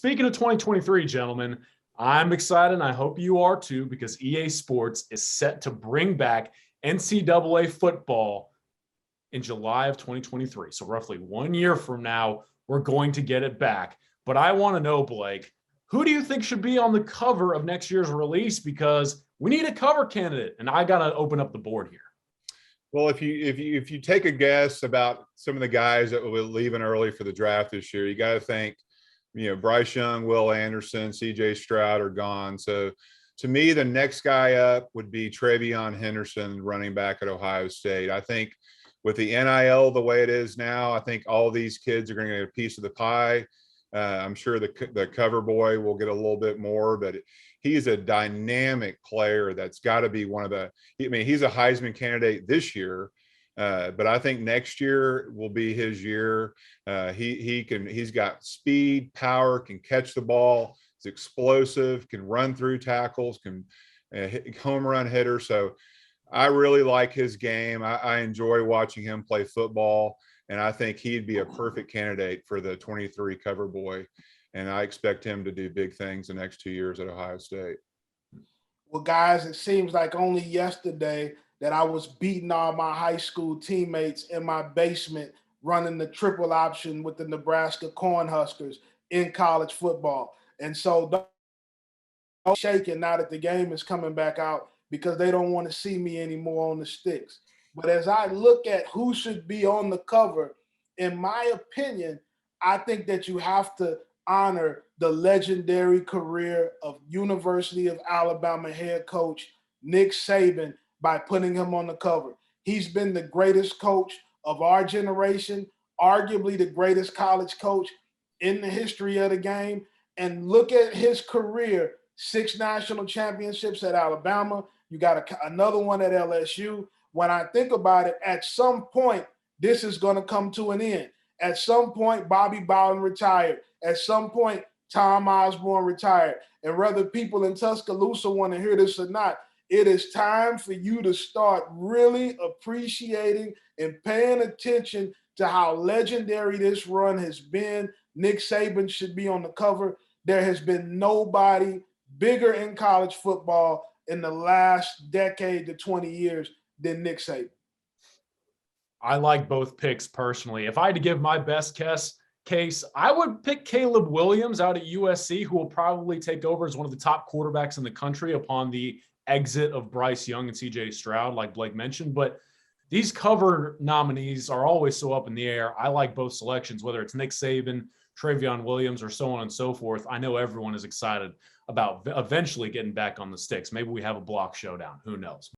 Speaking of 2023, gentlemen, I'm excited, and I hope you are too, because EA Sports is set to bring back NCAA football in July of 2023. So roughly 1 year from now, we're going to get it back. But I want to know, Blake, who do you think should be on the cover of next year's release? Because we need a cover candidate, and I got to open up the board here. Well, if you take a guess about some of the guys that will be leaving early for the draft this year, you got to think, Bryce Young, Will Anderson, C.J. Stroud are gone. So to me, the next guy up would be Travion Henderson, running back at Ohio State. I think with the NIL the way it is now, I think all these kids are going to get a piece of the pie. I'm sure the cover boy will get a little bit more, but he's a dynamic player that's got to be one of the – he's a Heisman candidate this year, but I think next year will be his year. He's got speed, power, can catch the ball, is explosive, can run through tackles, can home run hitter. So I really like his game. I enjoy watching him play football, and I think he'd be a perfect candidate for the 23 cover boy. And I expect him to do big things the next 2 years at Ohio State. Well, guys, it seems like only yesterday that I was beating all my high school teammates in my basement running the triple option with the Nebraska Cornhuskers in college football. And so don't shaking now that the game is coming back out because they don't want to see me anymore on the sticks. But as I look at who should be on the cover, in my opinion, I think that you have to honor the legendary career of University of Alabama head coach Nick Saban by putting him on the cover. He's been the greatest coach of our generation, arguably the greatest college coach in the history of the game. And look at his career, 6 national championships at Alabama. You got another one at LSU. When I think about it, at some point, this is going to come to an end. At some point, Bobby Bowden retired. At some point, Tom Osborne retired. And whether people in Tuscaloosa want to hear this or not, it is time for you to start really appreciating and paying attention to how legendary this run has been. Nick Saban should be on the cover. There has been nobody bigger in college football in the last decade to 20 years than Nick Saban. I like both picks personally. If I had to give my best case, I would pick Caleb Williams out at USC, who will probably take over as one of the top quarterbacks in the country upon the exit of Bryce Young and C.J. Stroud, like Blake mentioned. But these cover nominees are always so up in the air. I like both selections, whether it's Nick Saban, Travion Williams, or so on and so forth. I know everyone is excited about eventually getting back on the sticks. Maybe we have a block showdown. Who knows?